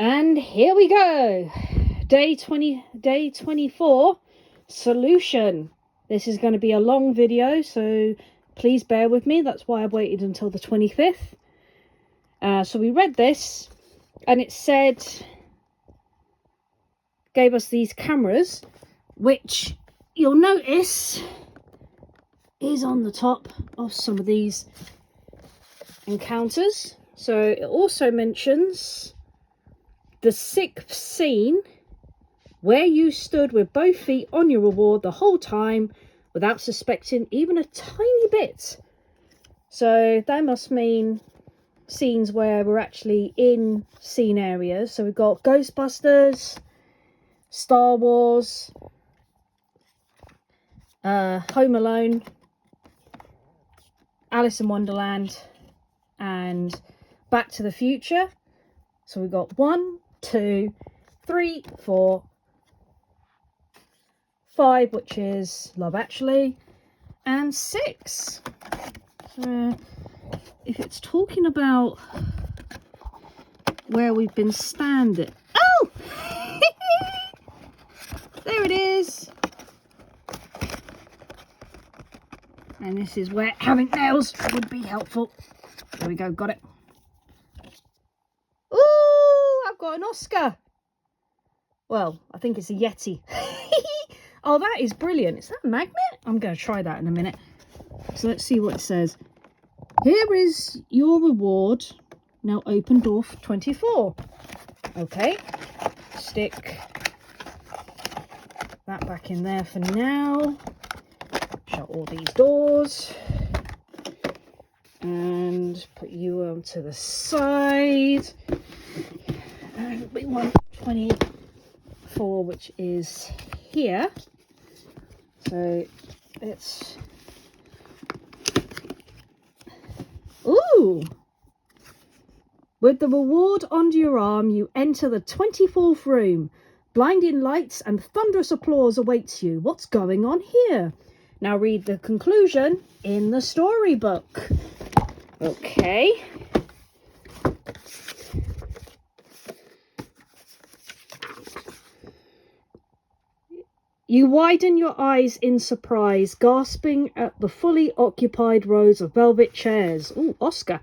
And here we go. Day 24, solution. This is going to be a long video, so please bear with me. That's why I waited until the 25th. So we read this, and it said, gave us these cameras, which you'll notice is on the top of some of these encounters. So it also mentions the 6th scene, where you stood with both feet on your reward the whole time without suspecting even a tiny bit. So that must mean scenes where we're actually in scene areas. So we've got Ghostbusters, Star Wars, Home Alone, Alice in Wonderland, and Back to the Future. So we've got 1, 2, 3, 4, 5, which is Love Actually, and 6. So if it's talking about where we've been standing, oh, there it is. And this is where having nails would be helpful. There we go, got it. Ooh, I've got an Oscar. Well, I think it's a Yeti. Oh, that is brilliant. Is that a magnet? I'm going to try that in a minute. So let's see what it says. Here is your reward. Now open door 24. Okay. Stick that back in there for now. Shut all these doors. And put you onto the side. And we want 24, which is here. So it's, ooh, with the reward under your arm, you enter the 24th room. Blinding lights and thunderous applause awaits you. What's going on here? Now read the conclusion in the storybook. Okay. You widen your eyes in surprise, gasping at the fully occupied rows of velvet chairs. Ooh, Oscar.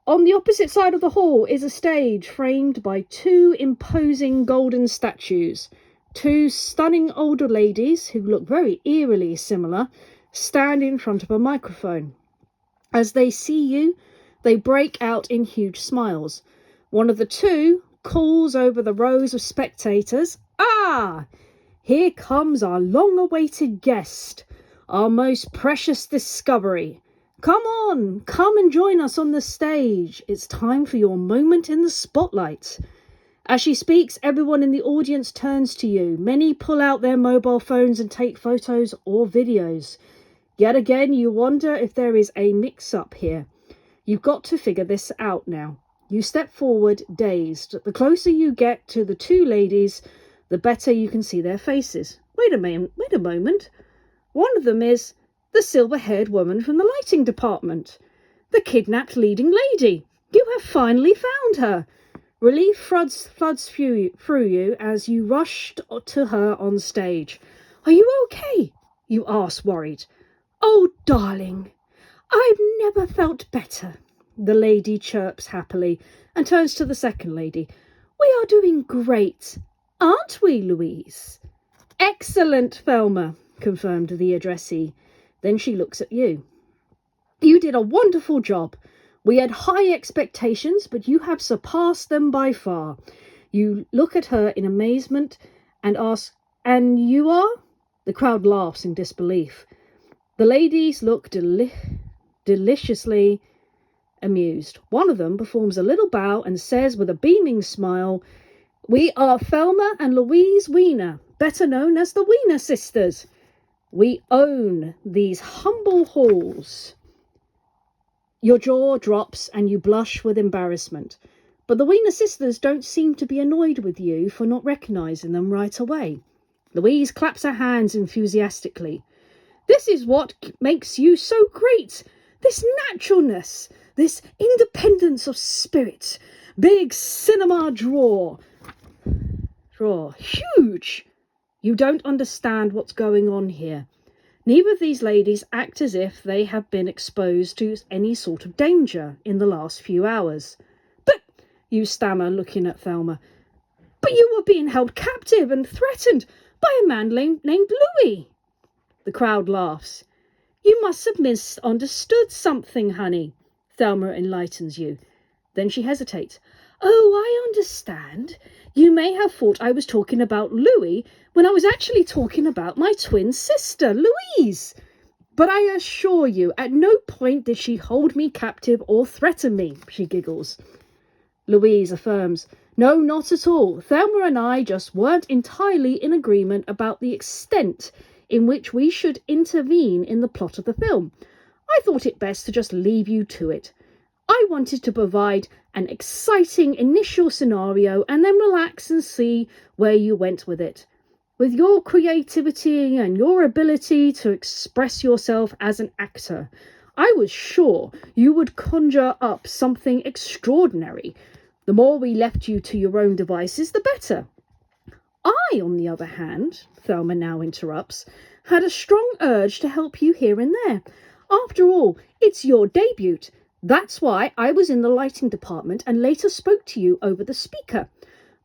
On the opposite side of the hall is a stage framed by 2 imposing golden statues. 2 stunning older ladies, who look very eerily similar, stand in front of a microphone. As they see you, they break out in huge smiles. One of the 2 calls over the rows of spectators, "Ah! Here comes our long-awaited guest, our most precious discovery. Come on, come and join us on the stage. It's time for your moment in the spotlight." As she speaks, everyone in the audience turns to you. Many pull out their mobile phones and take photos or videos. Yet again, you wonder if there is a mix-up here. You've got to figure this out now. You step forward, dazed. The closer you get to the 2 ladies, the better you can see their faces. Wait a moment. One of them is the silver-haired woman from the lighting department. The kidnapped leading lady. You have finally found her. Relief floods through you as you rush to her on stage. "Are you okay?" you ask, worried. "Oh, darling, I've never felt better," the lady chirps happily and turns to the second lady. "We are doing great, aren't we, Louise?" "Excellent, Thelma," confirmed the addressee. Then she looks at you. "You did a wonderful job. We had high expectations, but you have surpassed them by far." You look at her in amazement and ask, "And you are?" The crowd laughs in disbelief. The ladies look deliciously amused. One of them performs a little bow and says with a beaming smile, "We are Thelma and Louise Weiner, better known as the Weiner Sisters. We own these humble halls." Your jaw drops and you blush with embarrassment. But the Weiner sisters don't seem to be annoyed with you for not recognising them right away. Louise claps her hands enthusiastically. "This is what makes you so great. This naturalness, this independence of spirit. Big cinema drawer. Huge. You don't understand what's going on here. Neither of these ladies act as if they have been exposed to any sort of danger in the last few hours. But, you stammer, looking at Thelma, but you were being held captive and threatened by a man named Louis. The crowd laughs. You must have misunderstood something, honey. Thelma enlightens you. Then she hesitates. Oh, I understand. You may have thought I was talking about Louis when I was actually talking about my twin sister, Louise. But I assure you, at no point did she hold me captive or threaten me, she giggles. Louise affirms, no, not at all. Thelma and I just weren't entirely in agreement about the extent in which we should intervene in the plot of the film. I thought it best to just leave you to it. I wanted to provide an exciting initial scenario and then relax and see where you went with it. With your creativity and your ability to express yourself as an actor, I was sure you would conjure up something extraordinary. The more we left you to your own devices, the better. I, on the other hand, Thelma now interrupts, had a strong urge to help you here and there. After all, it's your debut. That's why I was in the lighting department and later spoke to you over the speaker.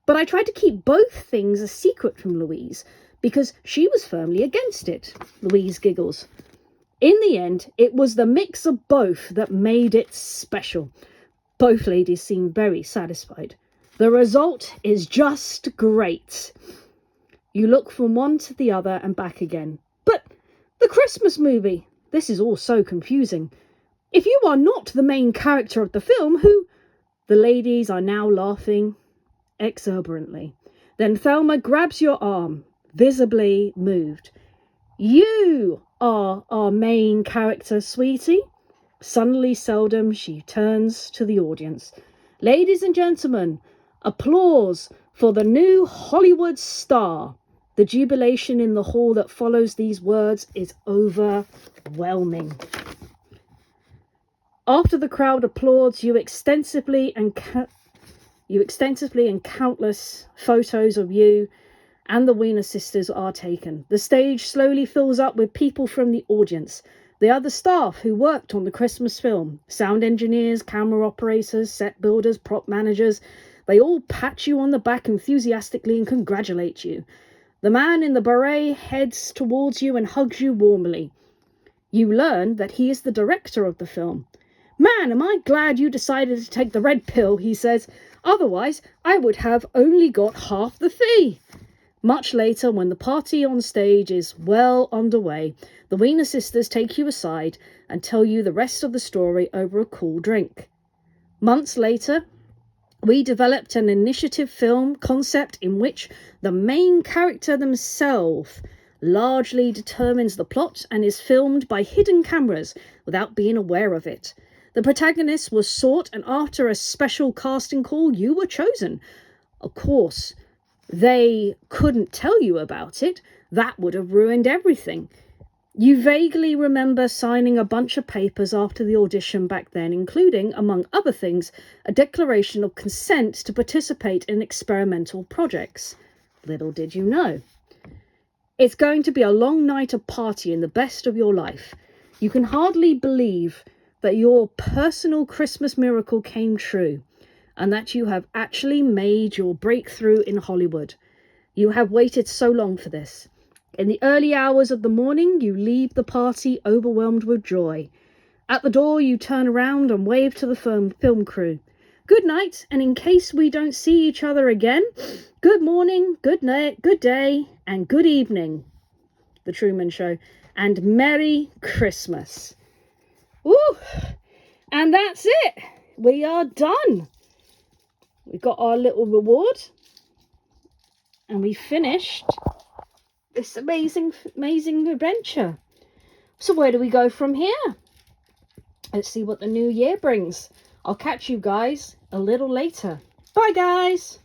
But I tried to keep both things a secret from Louise, because she was firmly against it. Louise giggles. In the end, it was the mix of both that made it special. Both ladies seem very satisfied. The result is just great. You look from one to the other and back again. But the Christmas movie. This is all so confusing. If you are not the main character of the film, who... The ladies are now laughing exuberantly. Then Thelma grabs your arm, visibly moved. You are our main character, sweetie. Suddenly seldom she turns to the audience. Ladies and gentlemen, applause for the new Hollywood star. The jubilation in the hall that follows these words is overwhelming. After the crowd applauds, you extensively and countless photos of you and the Wiener sisters are taken. The stage slowly fills up with people from the audience. They are the staff who worked on the Christmas film. Sound engineers, camera operators, set builders, prop managers. They all pat you on the back enthusiastically and congratulate you. The man in the beret heads towards you and hugs you warmly. You learn that he is the director of the film. Man, am I glad you decided to take the red pill, he says. Otherwise, I would have only got half the fee. Much later, when the party on stage is well underway, the Wiener sisters take you aside and tell you the rest of the story over a cool drink. Months later, we developed an initiative film concept in which the main character themselves largely determines the plot and is filmed by hidden cameras without being aware of it. The protagonist was sought, and after a special casting call, you were chosen. Of course, they couldn't tell you about it. That would have ruined everything. You vaguely remember signing a bunch of papers after the audition back then, including, among other things, a declaration of consent to participate in experimental projects. Little did you know. It's going to be a long night of partying, the best of your life. You can hardly believe that your personal Christmas miracle came true, and that you have actually made your breakthrough in Hollywood. You have waited so long for this. In the early hours of the morning, you leave the party overwhelmed with joy. At the door, you turn around and wave to the film crew. Good night, and in case we don't see each other again, good morning, good night, good day, and good evening. The Truman Show. And Merry Christmas. Woo! And that's it. We are done. We've got our little reward. And we finished this amazing adventure. So where do we go from here? Let's see what the new year brings. I'll catch you guys a little later. Bye, guys.